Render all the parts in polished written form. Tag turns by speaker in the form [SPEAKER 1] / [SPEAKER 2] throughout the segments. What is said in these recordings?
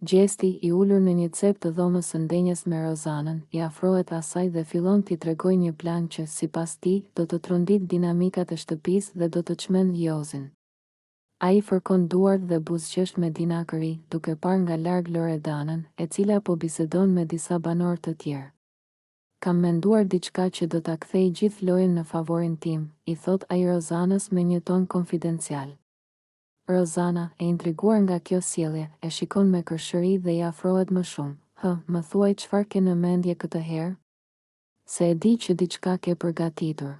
[SPEAKER 1] Gjesti, i ulur në një cep të dhomës së ndenjes me Rozanën, i afrohet asaj dhe fillon t'i tregoj një plan që, sipas tij, do të trondit dinamikat e shtëpisë dhe do të çmend Jozin. Ai fërkon duart dhe buzëqesh me dinakëri, duke parë nga larg Loredanën, e cila po bisedon me disa banorë të tjerë. Kam menduar diçka që do ta kthej gjithë lojën në favorin tim, i thot ai Rozanës me një ton konfidencial. Rozana, e intriguar nga kjo sjellje, e shikon me kërshëri dhe i afrohet më shumë. Më thuaj çfarë ke në mendje këtë herë? Se e di që diçka ke përgatitur,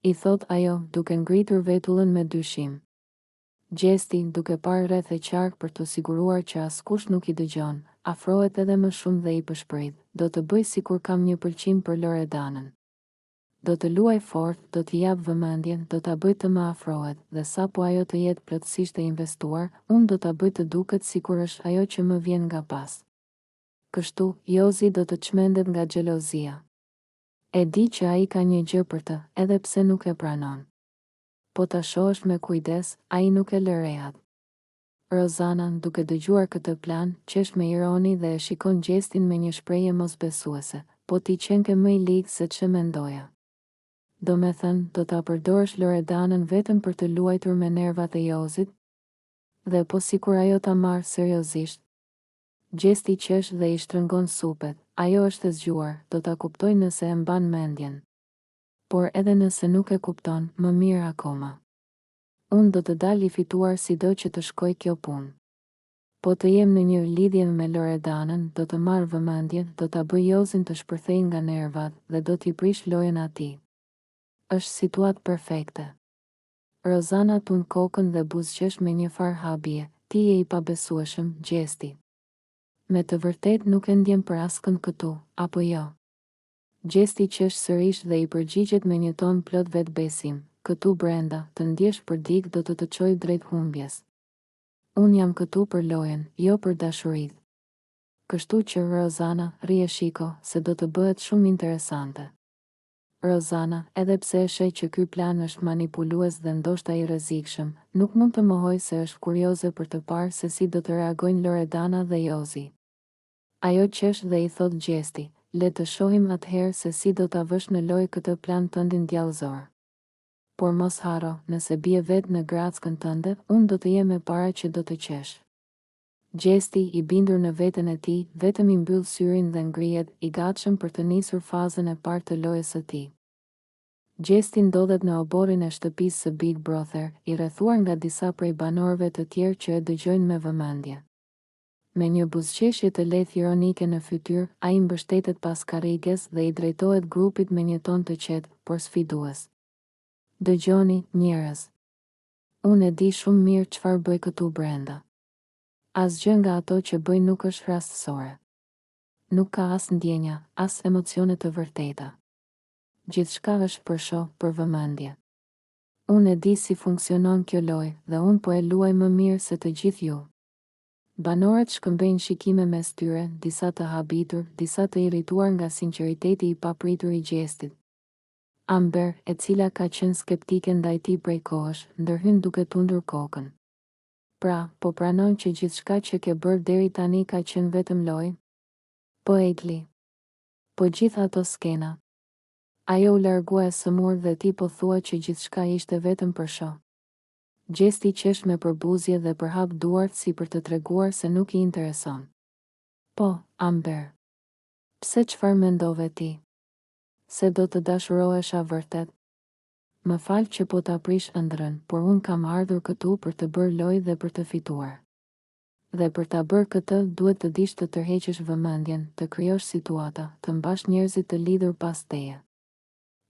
[SPEAKER 1] i thot ajo, duke ngritur vetullën me dyshim. Gjesti, duke parë rreth e qark për të siguruar që askush nuk i dëgjon, afrohet edhe më shumë dhe i përshprit. Do të bëj sikur kam një pëlqim për Loredanën. Do të luaj fort, do t'i jap vëmendjen, do ta bëj të më afrohet, dhe sapo ajo të jetë plotësisht e investuar, unë do ta bëj të duket sikur është ajo që më vjen nga pas. Kështu, Jozi do të çmendet nga xhelozia. E di që ai ka një gjë për të, edhe pse nuk e pranon. Po ta shohësh me kujdes, ai nuk e lë rehat. Rozana, duke dëgjuar këtë plan, qesh me ironi dhe e shikon Gjestin me një shprehje mosbesuese, po ti qenke më i ligë se ç'e mendoja. Do me thënë, do ta përdorësh Loredanën vetëm për të luajtur me nervat e Jozit? Dhe po sikur ajo ta marrë seriozisht. Gjesti qesh dhe i shtrëngon supet, ajo është e zgjuar, do ta kuptoj nëse e mban mendjen. Por edhe nëse nuk e kupton, më mirë akoma. Unë do të dal i fituar sido që të shkoj kjo punë. Po të jem në një lidhje me Loredanën, do të marrë vëmendjen, do ta bëj Jozin të shpërthej nga nervat dhe do t'i prish lojën atij. Është situatë perfekte. Rozana tund kokën dhe buzëqesh me një farë habie, ti je i pabesueshëm, Gjesti. Me të vërtet nuk e ndjen për askënd këtu, apo jo? Gjesti qesh sërish dhe i përgjigjet me një ton plot vetbesim, këtu brenda, të ndjesh për dik do të çojë drejt humbjes. Unë jam këtu për lojën, jo për dashurinë. Kështu që Rozana, rri e shiko, se do të bëhet shumë interesante. Rozana, edhe pse e sheh që ky plan është manipulues dhe ndoshta i rrezikshëm, nuk mund të mohoj se është kurioze për të parë se si do të reagojnë Loredana dhe Jozi. Ajo qesh dhe i thot Gjesti, le të shohim atëherë se si do ta vësh në lojë këtë plan tëndin djallëzor. Por mos haro, nëse bie vetë në grackën tënde, unë do të jem e para që do të qesh. Gjesti, i bindur në veten e tij, vetëm i mbyll syrin dhe ngrihet, i gatshëm për të nisur fazën e parë të lojës së tij. Gjesti ndodhet në oborrin e shtëpisë së Big Brother, i rrethuar nga disa prej banorëve të tjerë që e dëgjojnë me vëmendje. Me një buzëqeshje të lehtë ironike në fytyrë, ai mbështetet pas karriges dhe i drejtohet grupit me një ton të qetë, por sfidues. Dëgjoni, njerëz. Unë e di shumë mirë çfarë bëj këtu brenda. Asgjë nga ato që bëj nuk është rastësore. Nuk ka as ndjenja, as emocione të vërteta. Gjithçka është për shoh, për vëmendje. Unë e di si funksionon kjo lojë dhe unë po e luaj më mirë se të gjithë ju. Banorët shkëmbejnë shikime mes tyre, disa të habitur, disa të irrituar nga sinqeriteti i papritur i Gjestit. Amber, e cila ka qenë skeptike ndaj tij prej kohësh, ndërhyn duke tundur kokën. Pra, po pranon që gjithçka që ke bërë deri tani ka qenë vetëm lojë? Po Egli. Po gjithë ato skena. Ajo u largua e sëmur dhe ti po thua që gjithçka ishte vetëm për shoh. Gjesti qesh me përbuzje dhe përhap duart si për të treguar se nuk i intereson. Po, Amber. Pse çfarë mendove ti? Se do të dashurohesha vërtet? Më fal që po ta prish ëndrrën, por unë kam ardhur këtu për të bërë lojë dhe për të fituar. Dhe për ta bërë këtë, duhet të dish të tërheqësh vëmendjen, të krijosh situata, të mbash njerëzit të lidhur pas teje.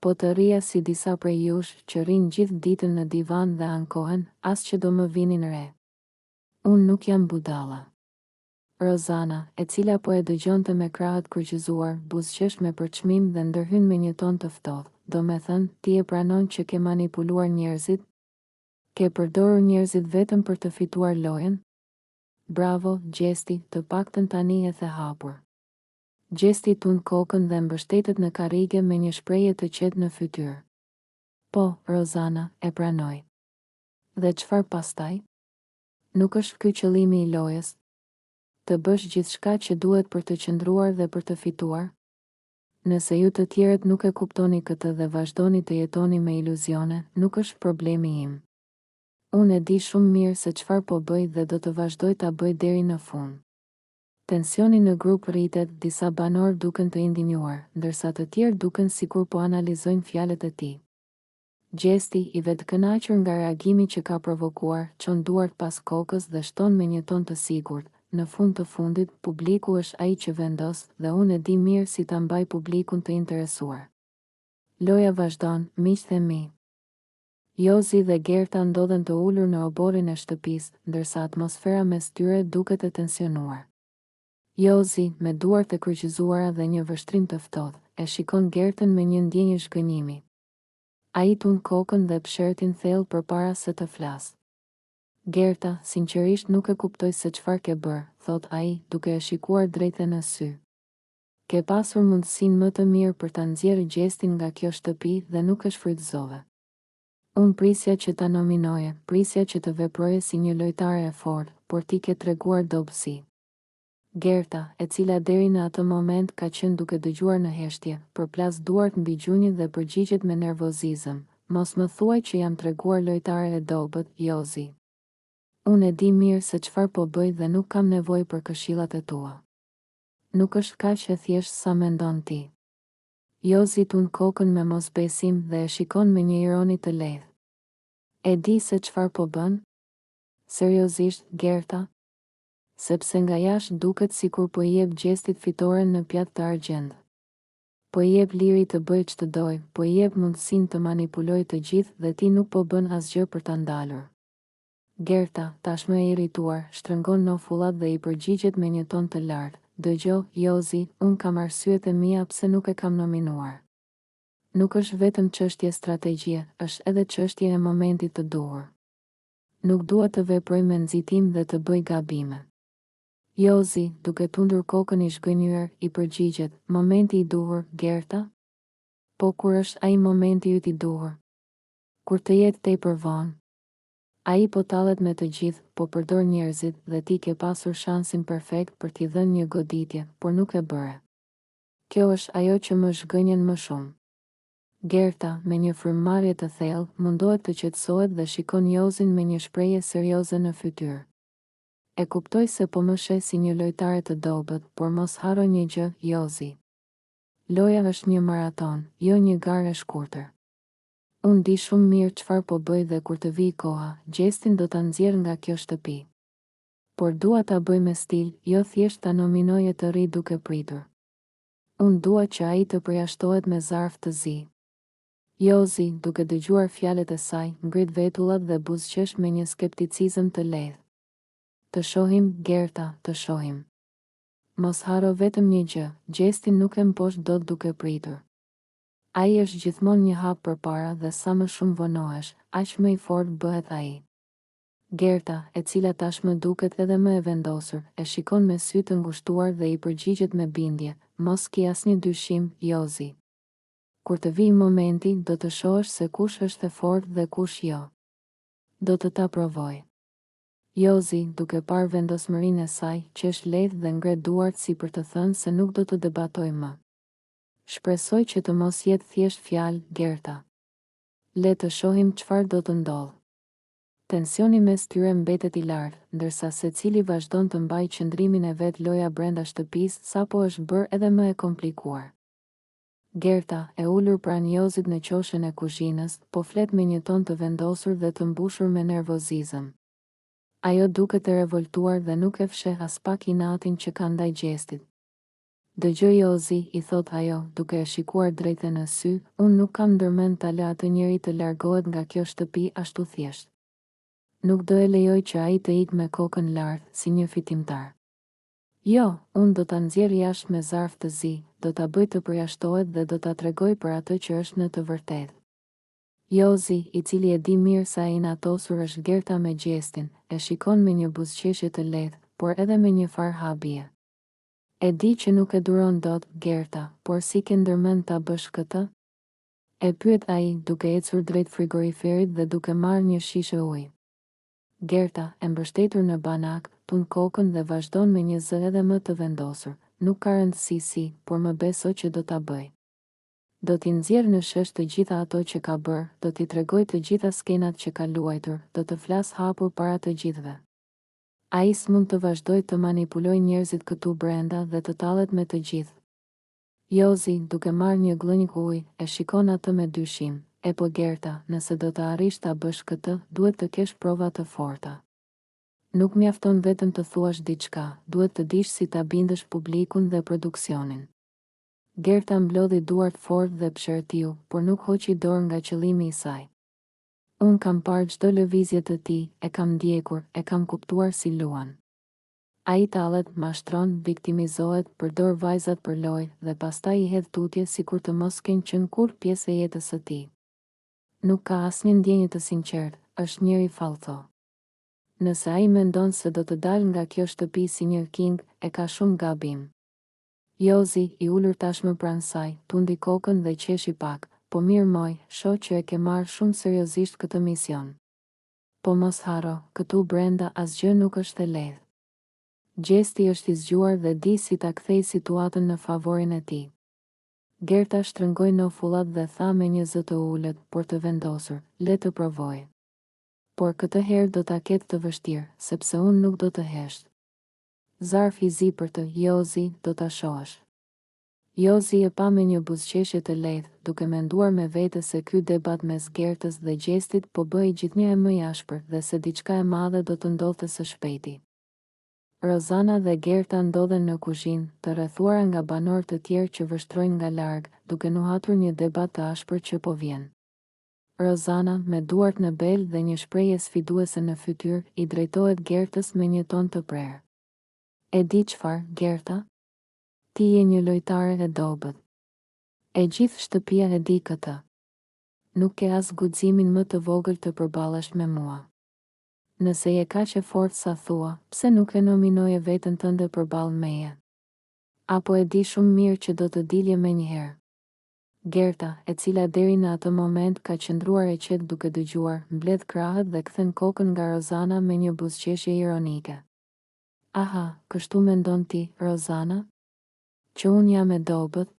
[SPEAKER 1] Po të rria si disa prej jush që rrin gjithë ditën në divan dhe ankohen, as që do më vinin re. Unë nuk jam budalla. Rozana, e cila po e dëgjonte me krahët kurqizuar, buzëqesh me përçmim dhe ndërhyn me një ton të ftohtë. Do me thënë, ti e pranon që ke manipuluar njerëzit? Ke përdorur njerëzit vetëm për të fituar lojën? Bravo, Gjesti, të paktën tani e the hapur. Gjesti tund kokën dhe mbështetet në karrige me një shprehje të qetë në fytyrë. Po, Rozana, e pranoj. Dhe çfarë pastaj? Nuk është ky qëllimi i lojës? Të bësh gjithçka që duhet për të qëndruar dhe për të fituar? Nëse ju të tjerët nuk e kuptoni këtë dhe vazhdoni të jetoni me iluzione, nuk është problemi im. Unë e di shumë mirë se çfarë po bëj dhe do të vazhdoj ta bëj deri në fund. Tensioni në grup rritet, disa banor duken të indignuar, ndërsa të tjerë duken sikur po analizojnë fjalët e tij. Gjesti, i vetëkënaqur nga reagimi që ka provokuar, çon duart pas kokës dhe shton me një ton të sigurt. Në fund të fundit, publiku është ai që vendos dhe unë e di mirë si ta mbaj publikun të interesuar. Loja vazhdon, miqtë e mi. Jozi dhe Gerta ndodhen të ulur në oborrin e shtëpisë, ndërsa atmosfera mes tyre duket e tensionuar. Jozi, me duart e kryqëzuara dhe një vështrim të ftohtë, e shikon Gertën me një ndjenjë zhgënjimi. Ai tund kokën dhe pshertin thellë përpara se të flasë. Gerta, sinqerisht nuk e kuptoj se çfarë ke bërë, thot ai, duke e shikuar drejtë në sy. Ke pasur mundësinë më të mirë për ta nxjerrë Gjestin nga kjo shtëpi dhe nuk e shfrytëzove. Unë prisja që ta nominoje, prisja që të veproje si një lojtare e fortë, por ti ke treguar dobësi. Gerta, e cila deri në atë moment ka qenë duke dëgjuar në heshtje, përplas duart mbi gjunjë dhe përgjigjet me nervozizëm. Mos më thuaj që jam treguar lojtare e dobët, Jozi. Unë e di mirë se çfarë po bëj dhe nuk kam nevojë për këshillat e tua. Nuk është kaq e thjeshtë sa mendon ti. Jozi tund kokën me mosbesim dhe e shikon me një ironi të lehtë. E di se çfarë po bën? Seriozisht, Gerta? Sepse nga jashtë duket sikur po i jep Gjestit fitoren në pjatë të argjend. Po i jep liri të bëjë ç'të doj, po i jep mundësinë të manipulojë të gjithë dhe ti nuk po bën asgjë për ta ndalur. Gerta, tashmë e irrituar, shtrëngon nofullat dhe i përgjigjet me një ton të lartë. Dëgjoj, Jozi, unë kam arsyet e mia pse nuk e kam nominuar. Nuk është vetëm çështje strategjie, është edhe çështje e momentit të duhur. Nuk dua të veproj me nxitim dhe të bëj gabime. Jozi, duke tundur kokën i zhgënjur, i përgjigjet, momenti i duhur, Gerta? Po kur është ai momenti yt i duhur? Kur të jetë tepër vonë. Ai po tallet me të gjithë, po përdor njerëzit dhe ti ke pasur shansin perfekt për t'i dhënë një goditje, por nuk e bëre. Kjo është ajo që më zhgënjen më shumë. Gerta, me një frymëmarrje të thellë, mundohet të qetësohet dhe shikon Jozin me një shprehje serioze në fytyrë. E kuptoj se po më sheh si një lojtare të dobët, por mos harro një gjë, Jozi. Loja është një maraton, jo një garë e shkurtër. Unë di shumë mirë çfarë po bëj dhe kur të vijë koha, Gjestin do ta nxjerr nga kjo shtëpi. Por dua ta bëj me stil, jo thjesht ta nominoje të rri duke pritur. Unë dua që ai të përjashtohet me zarf të zi. Jozi, duke dëgjuar fjalët e saj, ngrit vetullat dhe buzëqesh me një skepticizëm të lehtë. Të shohim, Gerta, të shohim. Mos harro vetëm një gjë, Gjestin nuk e mposh dot duke pritur. Ai është gjithmonë një hap përpara dhe sa më shumë vonohesh, aq më i fortë bëhet ai. Gerta, e cila tashmë duket edhe më e vendosur, e shikon me sy të ngushtuar dhe i përgjigjet me bindje, mos ki asnjë dyshim, Jozi. Kur të vijë momenti, do të shohësh se kush është e fortë dhe kush jo. Do të ta provoj. Jozi, duke parë vendosmërinë e saj, qesh lehtë dhe ngre duart si për të thënë se nuk do të debatoj më. Shpresoj që të mos jetë thjesht fjalë, Gerta. Le të shohim çfarë do të ndodhë. Tensioni mes tyre mbetet i lartë, ndërsa secili vazhdon të mbajë qëndrimin e vet. Loja brenda shtëpisë sapo është bërë edhe më e komplikuar. Gerta, e ulur pranë Jozit në qoshin e kuzhinës, po flet me një ton të vendosur dhe të mbushur me nervozizëm. Ajo duket e revoltuar dhe nuk e fsheh as pak inatin që ka ndaj Gjestit. Dëgjoj Jozi, i thot ajo, duke e shikuar drejtë në sy, unë nuk kam ndërmend ta lë atë njeri të largohet nga kjo shtëpi ashtu thjesht. Nuk do e lejoj që ai të ikë me kokën lart, si një fitimtar. Jo, unë do ta nxjerr jashtë me zarf të zi, do ta bëj të përjashtohet dhe do ta tregoj për atë që është në të vërtetë. Jozi, i cili e di mirë sa e inatosur është Gerta me Gjestin, e shikon me një buzëqeshje të lehtë, por edhe me një farë habie. E di që nuk e duron dot, Gerta, por si ke ndërmend ta bësh këtë? E pyet ai, duke ecur drejt frigoriferit dhe duke marrë një shishe ujë. Gerta, e mbështetur në banak, tun kokën dhe vazhdon me një zë edhe më të vendosur. Nuk ka rëndësi si, por më beso që do ta bëj. Do t'i nxjerr në shesh të gjitha ato që ka bërë, do t'i tregoj të gjitha skenat që ka luajtur, do të flas hapur para të gjithëve. Ai s'mund të vazhdoj të manipuloj njerëzit këtu brenda dhe të tallet me të gjithë. Jozi, duke marrë një glënjë ujë, e shikon atë me dyshim. E po Gerta, nëse do të arrish ta bësh këtë, duhet të kesh prova të forta. Nuk mjafton vetëm të thuash diçka, duhet të dish si ta bindësh publikun dhe produksionin. Gerta mblodhi duart fort dhe pshërtiu, por nuk hoqi dorë nga qëllimi i saj. Unë kam parë çdo lëvizje të tij, e kam ndjekur, e kam kuptuar si luan. Ai tallet, mashtron, viktimizohet, përdor vajzat për lojë dhe pastaj i hedh tutje sikur të mos kenë qenë kurrë pjesë e jetës së tij. Nuk ka asnjë ndjenjë të sinqertë, është njëri falltho. Nëse ai mendon se do të dalë nga kjo shtëpi si një king, e ka shumë gabim. Jozi, i ulur tashmë pranë saj, tundi kokën dhe qeshi pak. Po mirë moj, shoh që e ke marrë shumë seriozisht këtë mision. Po mos haro, këtu brenda asgjë nuk është e lehtë. Gjesti është i zgjuar dhe di si ta kthej situatën në favorin e tij. Gerta shtrëngoi nofullat dhe tha me një zë të ulët, por të vendosur, le të provoj. Por këtë herë do ta ketë të vështirë, sepse unë nuk do të hesht. Zarf i zi për të, Jozi, do ta shohësh. Jozi e pa me një buzëqeshje të lehtë, duke menduar me vete se ky debat mes Gertës dhe Gjestit po bëhej gjithnjë e më i ashpër dhe se diçka e madhe do të ndodhte së shpejti. Rozana dhe Gerta ndodhen në kuzhinë, të rrethuara nga banorë të tjerë që vështrojnë nga larg, duke nuhatur një debat të ashpër që po vjen. Rozana, me duart në bel dhe një shprehje sfiduese në fytyrë, i drejtohet Gertës me një ton të prerë. E di çfarë, Gerta? Ti je një lojtare e dobët. E gjithë shtëpia e di këtë. Nuk ke as guximin më të vogël të përballesh me mua. Nëse je kaq e fortë sa thua, pse nuk e nominoje veten tënde përballë meje? Apo e di shumë mirë që do të dilje menjëherë? Gerta, e cila deri në atë moment ka qëndruar e qetë duke dëgjuar, mbledh krahët dhe kthen kokën nga Rozana me një buzëqeshje ironike. Aha, kështu mendon ti, Rozana? Që unë jam e dobët?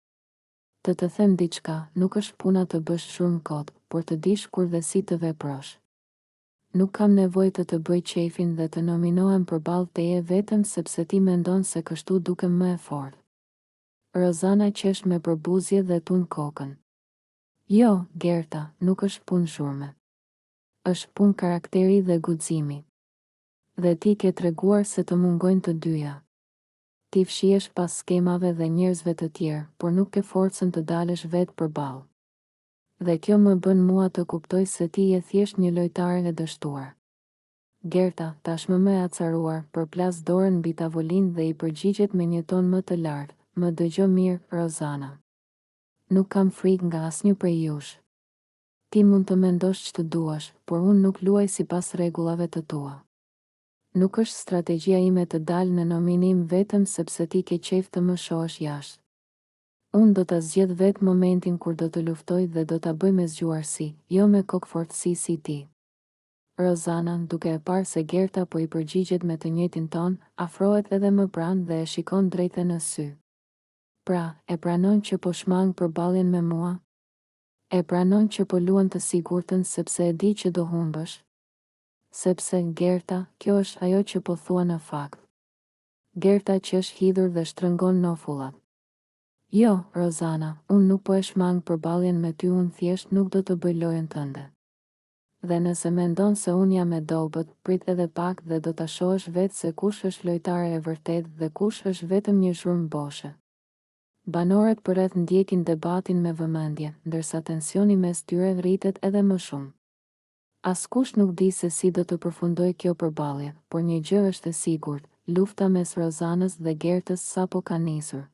[SPEAKER 1] Të them diçka, nuk është puna të bësh shumë kot, por të dish kur dhe si të veprosh. Nuk kam nevojë të bëj qefin dhe të nominohem përballë teje vetëm sepse ti mendon se kështu dukem më e fortë. Rozana qesh me përbuzje dhe tund kokën. Jo, Gerta, nuk është punë shurme. Është punë karakteri dhe guximi. Dhe ti ke treguar se të mungojnë të dyja. Ti fshihesh pas skemave dhe njerëzve të tjerë, por nuk ke forcën të dalësh vetë përballë. Dhe kjo më bën mua të kuptoj se ti je thjesht një lojtare e dështuar. Gerta, tashmë më e acaruar, përplas dorën mbi tavolinë dhe i përgjigjet me një ton më të lartë. Më dëgjo mirë, Rozana. Nuk kam frikë nga asnjë prej jush. Ti mund të mendosh ç'të duash, por unë nuk luaj sipas rregullave të tua. Nuk është strategjia ime të dalë në nominim vetëm sepse ti ke qejf të më shohësh jashtë. Unë do ta zgjedh vetë momentin kur do të luftoj dhe do ta bëj me zgjuarsi, jo me kokfortësi si ti. Rozana, duke e parë se Gerta po i përgjigjet me të njëjtin ton, afrohet edhe më pranë dhe e shikon drejtë në sy. Pra, e pranon që po shmang përballjen me mua? E pranon që po luan të sigurtën sepse e di që do humbësh? Sepse, Gerta, kjo është ajo që po thua në fakt. Gerta që është hidhur dhe shtrëngon nofullat. Jo, Rozana, unë nuk po e shmang përballjen me ty, unë thjesht nuk do të bëj lojën tënde. Dhe nëse mendon se unë jam e dobët, prit edhe pak dhe do ta shohësh vetë se kush është lojtare e vërtet dhe kush është vetëm një zhurmë boshe. Banorët përreth ndjekin debatin me vëmendje, ndërsa tensioni mes tyre rritet edhe më shumë. Askush nuk di se si do të përfundoj kjo përballje, por një gjë është e sigurt, lufta mes Rozanës dhe Gertës sapo ka nisur.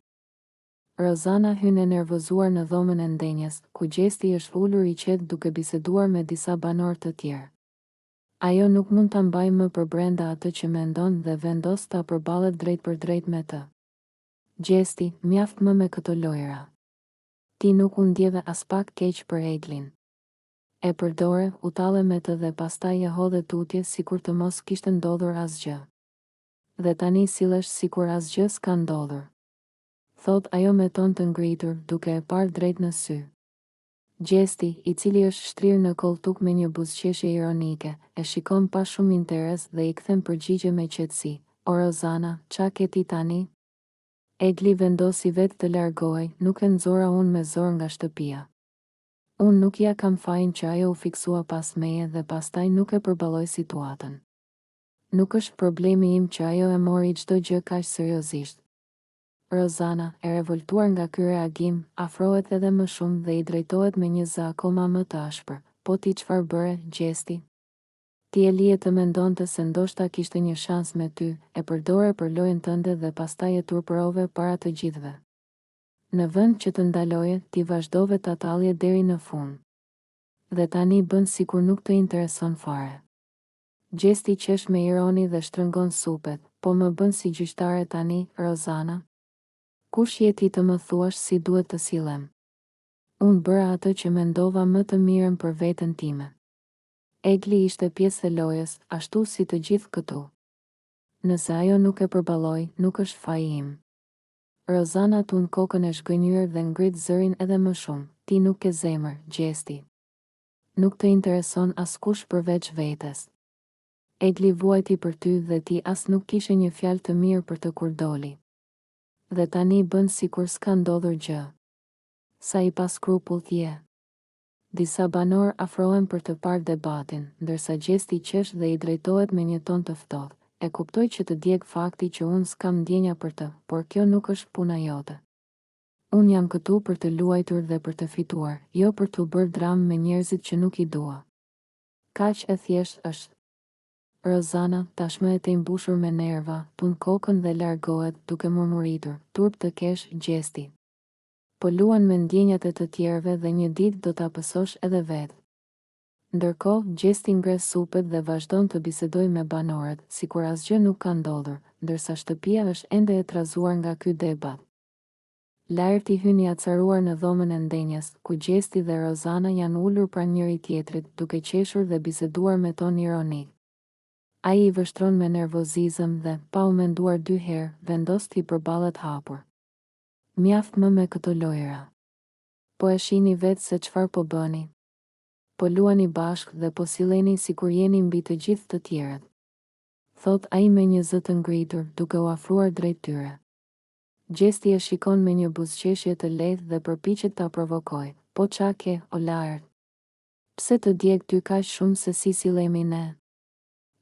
[SPEAKER 1] Rozana hyn e nervozuar në dhomën e ndenjes, ku Gjesti është ulur i qetë duke biseduar me disa banorë të tjerë. Ajo nuk mund ta mbajë më për brenda atë që mendon dhe vendos ta përballet drejt për drejt me të. Gjesti, mjaft më me këto lojra. Ti nuk u ndjeve as pak keq për Eglin. E përdore, u talle me të dhe pastaj e hodhe tutje sikur të mos kishte ndodhur asgjë. Dhe tani sillesh sikur asgjë s'ka ndodhur. Thot ajo me ton të ngritur, duke e parë drejt në sy. Gjesti, i cili është shtrirë në koltuk me një buzëqeshje ironike, e shikon pa shumë interes dhe i kthen përgjigje me qetësi. O Rozana, qa ke ti tani? Egli vendosi vetë të largohej, nuk e nxora unë me zor nga shtëpia. Unë nuk ja kam fajin që ajo u fiksua pas meje dhe pastaj nuk e përballoj situatën. Nuk është problemi im që ajo e mori çdo gjë kaq seriozisht. Rozana, e revoltuar nga ky reagim, afrohet edhe më shumë dhe i drejtohet me një zë akoma më të ashpër. Po ti çfarë bëre, Gjesti? Ti e lije të mendonte se ndoshta kishte një shans me ty, e përdore për lojën tënde dhe pastaj e turpërove para të gjithëve. Në vend që të ndaloje, ti vazhdove ta tallje deri në fund. Dhe tani bën sikur nuk të intereson fare. Gjesti qesh me ironi dhe shtrëngon supet, po më bën si gjyqtare tani, Rozana? Kush je ti të më thuash si duhet të sillem? Unë bëra atë që mendova më të mirën për veten time. Egli ishte pjesë e lojës, ashtu si të gjithë këtu. Nëse ajo nuk e përballoi, nuk është faji im. Rozana tund kokën e shgënjur dhe ngrit zërin edhe më shumë. Ti nuk ke zemër, Gjesti. Nuk të intereson askush përveç vetes. Egli vuajti për ty dhe ti as nuk kishe një fjalë të mirë për të kur doli. Dhe tani bën sikur s'ka ndodhur gjë. Sa i pa skrupull je. Disa banor afrohen për të parë debatin, ndërsa Gjesti qesh dhe i drejtohet me një ton të ftohtë. E kuptoj që të djeg fakti që unë s'kam ndjenja për të, por kjo nuk është puna jote. Unë jam këtu për të luajtur dhe për të fituar, jo për të bërë dramë me njerëzit që nuk i dua. Kaq e thjesht është. Rozana, tashmë e të imbushur me nerva, tund kokën dhe largohet, duke murmuritur, turp të kesh, Gjesti. Po luan me ndjenjat e të tjerëve dhe një ditë do ta pësosh edhe vetë. Ndërkohë, Gjesti ngres supet dhe vazhdon të bisedoj me banorët, sikur asgjë nuk ka ndodhur, ndërsa shtëpia është ende e trazuar nga ky debat. Lajrti hyn i acaruar në dhomën e ndenjes, ku Gjesti dhe Rozana janë ulur pranë njëri tjetrit, duke qeshur dhe biseduar me ton ironik. Ai i vështron me nervozizëm dhe, pa u menduar 2 herë, vendos t'i përballet hapur. Mjaft më me këto lojëra. Po e shihni vetë se çfarë po bëni. Po luani bashkë dhe po silleni sikur jeni mbi të gjithë të tjerët. Thot ai me një zë të ngritur, duke u afruar drejt tyre. Gjesti e shikon me një buzëqeshje të lehtë dhe përpiqet ta provokojë. Po qa ke, o lart? Pse të djeg ty kaq shumë se si sillemi ne?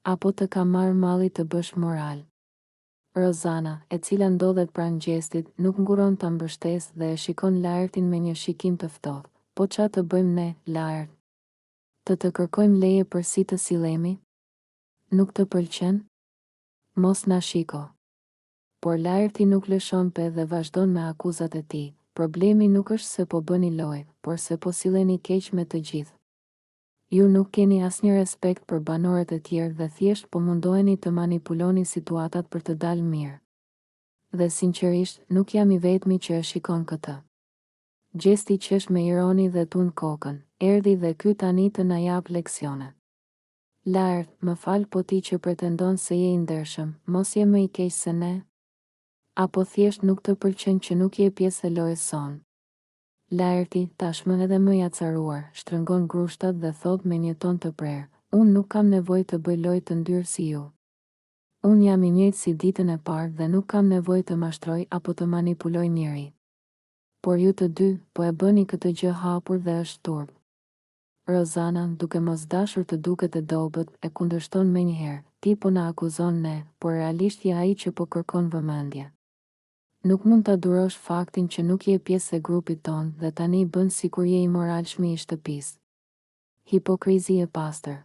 [SPEAKER 1] Apo të ka marrë malli të bësh moral? Rozana, e cila ndodhet pranë Gjestit, nuk nguron ta mbështesë dhe e shikon Lartin me një shikim të ftohtë. Po qa të bëjmë ne, Lart? Të kërkojmë leje për si të sillemi? Nuk të pëlqen? Mos na shiko. Por Larti nuk lëshon pe dhe vazhdon me akuzat e tij. Problemi nuk është se po bëni lojë, por se po silleni keq me të gjithë. Ju nuk keni asnjë respekt për banorët e tjerë dhe thjesht po mundoheni të manipuloni situatat për të dalë mirë. Dhe sinqerisht, nuk jam i vetmi që e shikon këtë. Gjesti qesh me ironi dhe tund kokën, erdhi dhe ky tani të na jap leksione. Lart, më fal, po ti që pretendon se je i ndershëm, mos je më i keq se ne? Apo thjesht nuk të pëlqen që nuk je pjesë e lojës sonë? Larti, tashmë edhe më i acaruar, shtrëngon grushtat dhe thot me një ton të prerë, unë nuk kam nevojë të bëj lojë të ndyrë si ju. Unë jam i njëjtë si ditën e parë dhe nuk kam nevojë të mashtroj apo të manipuloj njëri. Por ju të dy, po e bëni këtë gjë hapur dhe është turp. Rozana, duke mos dashur të duket e dobët, e kundërshton menjëherë, ti po na akuzon ne, por realisht je ai që po kërkon vëmendje. Nuk mund ta durosh faktin që nuk je pjesë e grupit ton dhe tani bën sikur je i moralshmi i shtëpisë. Hipokrizi e pastër.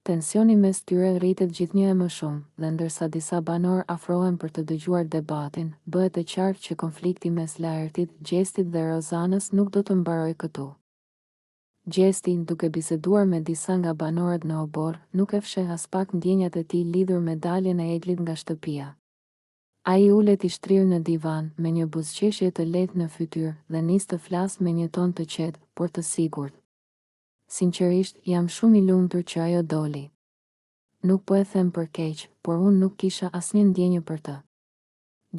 [SPEAKER 1] Tensioni mes tyre rritet gjithnjë e më shumë, dhe ndërsa disa banor afrohen për të dëgjuar debatin, bëhet e qartë që konflikti mes Lartit, Gjestit dhe Rozanës nuk do të mbarojë këtu. Gjesti, duke biseduar me disa nga banorët në obor, nuk e fsheh as pak ndjenjat e tij lidhur me daljen e Eglit nga shtëpia. Ai ulet i shtrirë në divan, me një buzëqeshje të lehtë në fytyrë dhe nis të flasë me një ton të qetë, por të sigurt. Sinqerisht, jam shumë i lumtur që ajo doli. Nuk po e them për keq, por unë nuk kisha asnjë ndjenjë për të.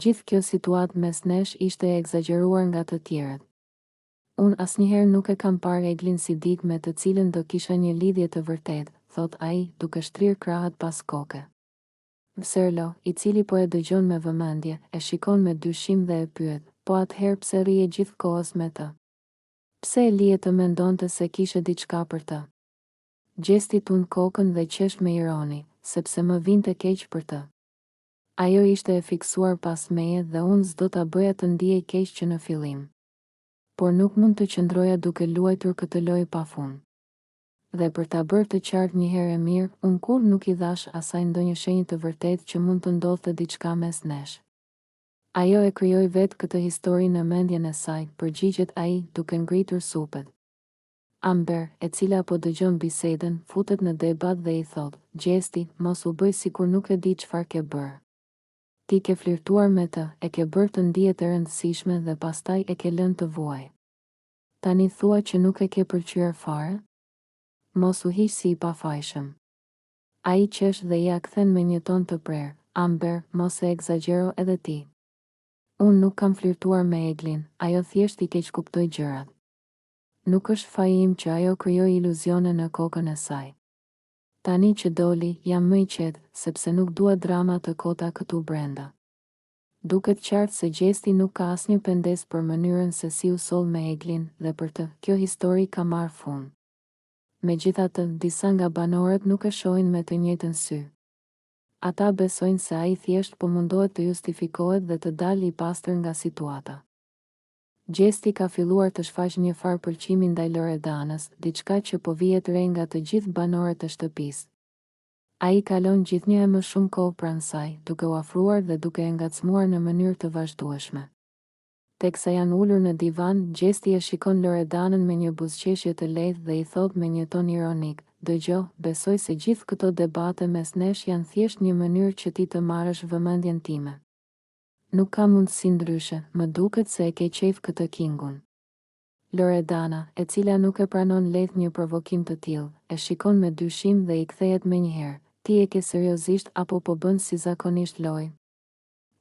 [SPEAKER 1] Gjithë kjo situatë mes nesh ishte e egzageruar nga të tjerët. Unë asnjëherë nuk e kam parë Eglin si dikë me të cilën do kisha një lidhje të vërtetë, thot ai, duke shtrirë krahët pas koke. Serlo, i cili po e dëgjon me vëmendje, e shikon me dyshim dhe e pyet, po atëherë pse rrije gjithë kohës me të? Pse e lije të mendonte se kishe diçka për të? Gjesti tund kokën dhe qesh me ironi, sepse më vinte keq për të. Ajo ishte e fiksuar pas meje dhe unë s'do ta bëja të ndihej keq që në fillim. Por nuk mund të qëndroja duke luajtur këtë lojë pafund. Dhe për ta bërë të qartë një herë e mirë, unë kur nuk i dhash asaj ndonjë shenjë të vërtetë që mund të ndodhte diçka mes nesh. Ajo e krijoi vetë këtë histori në mendjen e saj, përgjigjet ai, duke ngritur supet. Amber, e cila po dëgjon bisedën, futet në debat dhe i thot, Gjesti, mos u bëj sikur nuk e di çfarë ke bërë. Ti ke flirtuar me të, e ke bërë të ndihet e rëndësishme dhe pastaj e ke lënë të vuaj. Tani thua që nuk e ke pëlqyer fare? Mos u hiq si i pafajshëm. Ai qesh dhe ja kthen me një ton të prerë, Amber, mos e egzagjero edhe ti. Unë nuk kam flirtuar me Eglin, ajo thjesht i keq kuptoi gjërat. Nuk është faji im që ajo krijoi iluzione në kokën e saj. Tani që doli, jam më i qetë, sepse nuk dua drama të kota këtu brenda. Duket qartë se Gjesti nuk ka asnjë pendes për mënyrën se si u soll me Eglin dhe për të, kjo histori ka marrë fund. Megjithatë, disa nga banorët nuk e shohin me të njëjtën sy. Ata besojnë se ai thjesht po mundohet të justifikohet dhe të dalë i pastër nga situata. Gjesti ka filluar të shfaqë një farë pëlqimi ndaj Loredanës, diçka që po vihet re nga të gjithë banorët e shtëpisë. Ai kalon gjithnjë e më shumë kohë pranë saj, duke u afruar dhe duke e ngacmuar në mënyrë të vazhdueshme. Teksa janë ulur në divan, Gjesti e shikon Loredanën me një buzëqeshje të lehtë dhe i thot me një ton ironik, dëgjo, besoj se gjithë këto debate mes nesh janë thjesht një mënyrë që ti të marrësh vëmendjen time. Nuk ka mundësi ndryshe, më duket se e ke qejf këtë kingun. Loredana, e cila nuk e pranon lehtë një provokim të tillë, e shikon me dyshim dhe i kthehet menjëherë, ti e ke seriozisht apo po bën si zakonisht lojë?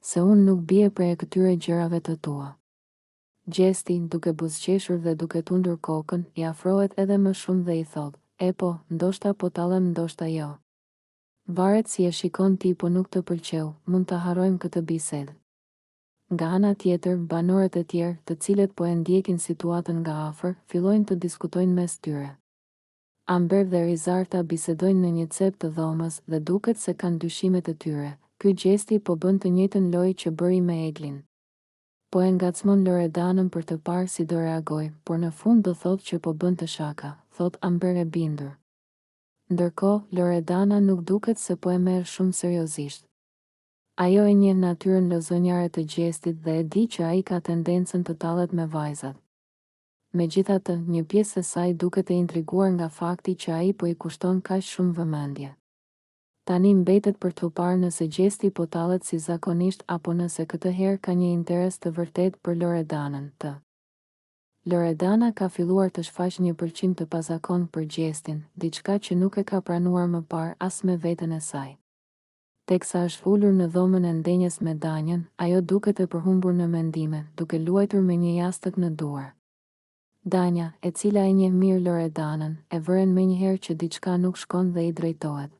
[SPEAKER 1] Se unë nuk bie prej këtyre gjërave të tua. Gjesti, duke buzëqeshur dhe duke tundur kokën, i afrohet edhe më shumë dhe i thot, e po, ndoshta po tallem, ndoshta jo. Varet si e shikon ti, po nuk të pëlqeu, mund të harrojmë këtë bisedë. Nga ana tjetër, banorët e tjerë, të cilët po e ndjekin situatën nga afër, fillojnë të diskutojnë mes tyre. Amber dhe Rizarta bisedojnë në një cep të dhomës dhe duket se kanë dyshimet e tyre. Ky Gjesti po bën të njëjtën lojë që bëri me Eglin. Po e ngacmon Loredanën për të parë si do reagoj, por në fund do thotë që po bën të shaka, thot Amber e bindur. Ndërkohë, Loredana nuk duket se po e merr shumë seriozisht. Ajo e njeh natyrën lozonjare të Gjestit dhe e di që ai ka tendencën të tallet me vajzat. Megjithatë, një pjesë e saj duket e intriguar nga fakti që ai po i kushton kaq shumë vëmendje. Tani mbetet për t'u parë nëse Gjesti po tallet si zakonisht apo nëse këtë herë ka një interes të vërtet për Loredanën të. Loredana ka filluar të shfaqë një pëlqim të pazakon për Gjestin, diçka që nuk e ka pranuar më parë as me veten e saj. Teksa është ulur në dhomën e ndenjes me Danjën, ajo duket e përhumbur në mendime, duke luajtur me një jastëk në duar. Danja, e cila e njeh mirë Loredanën, e vëren menjëherë që diçka nuk shkon dhe i drejtohet.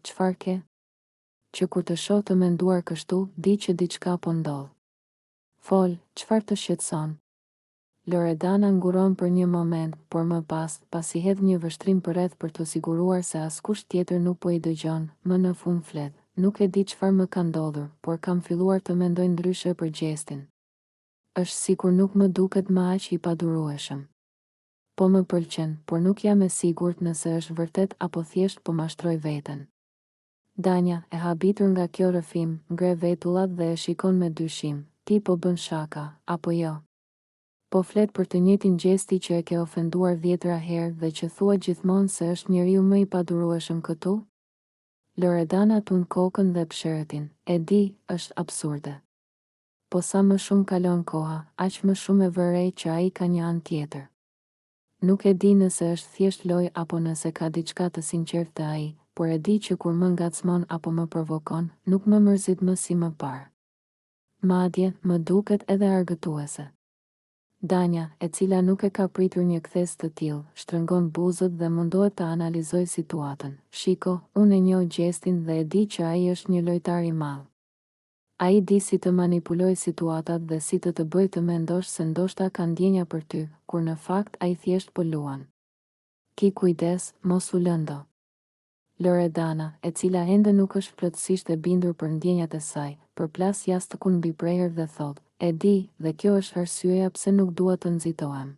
[SPEAKER 1] Çfarë ke? Që kur të shoh të menduar kështu, di që diçka po ndodh. Fol, çfarë të shqetëson? Loredana nguron për një moment, por më pasi hedh një vështrim përreth për të siguruar se askush tjetër nuk po i dëgjon, më në fund flet. Nuk e di çfarë më ka ndodhur, por kam filluar të mendoj ndryshe për Gjestin. Është sikur nuk më duket më aq i padurueshëm. Po më pëlqen, por nuk jam e sigurt nëse është vërtet apo thjesht po mashtroj veten. Danja, e habitur nga kjo rrëfim, ngre vetullat dhe e shikon me dyshim. Ti po bën shaka, apo jo? Po flet për të njëjtin Gjesti që e ke ofenduar 10 herë dhe që thua gjithmonë se është njeriu më i padurueshëm këtu? Loredana tund kokën dhe psheretin. E di, është absurde. Po sa më shumë kalon koha, aq më shumë e vërej që ai ka një anë tjetër. Nuk e di nëse është thjesht lojë apo nëse ka diçka të sinqertë te ai, por e di që kur më ngacmon apo më provokon, nuk më mërzit më si më parë. Madje, më duket edhe argëtuese. Danja, e cila nuk e ka pritur një kthes të tillë, shtrëngon buzët dhe mundohet të analizoj situatën. Shiko, unë e njoh gjestin dhe e di që ai është një lojtar i madh. Ai di si të manipuloj situatat dhe si të bëj të mendosh se ndoshta ka ndjenja për ty, kur në fakt ai thjesht po luan. Ki kujdes, mos u lëndo. Loredana, e cila ende nuk është plotësisht e bindur për ndjenjat e saj, përplas jashtëkun mbi prerë dhe thot, e di, dhe kjo është arsyeja pse nuk dua të nxitohem.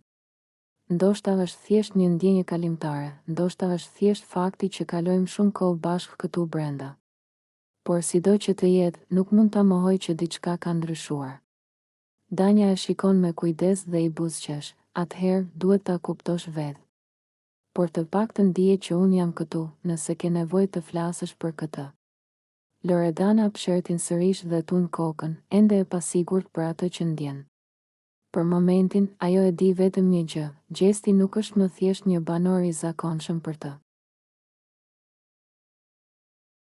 [SPEAKER 1] Ndoshta është thjesht një ndjenjë kalimtare, ndoshta është thjesht fakti që kalojmë shumë kohë bashkë këtu brenda. Por sido që të jetë, nuk mund ta mohoj që diçka ka ndryshuar. Danja e shikon me kujdes dhe i buzëqesh, atëherë duhet ta kuptosh vetë. Por të paktën dije që unë jam këtu, nëse ke nevojë të flasësh për këtë. Loredana pshertin sërish dhe tund kokën, ende e pasigurt për atë që ndjen. Për momentin, ajo e di vetëm një gjë, gjesti nuk është më thjesht një banor i zakonshëm për të.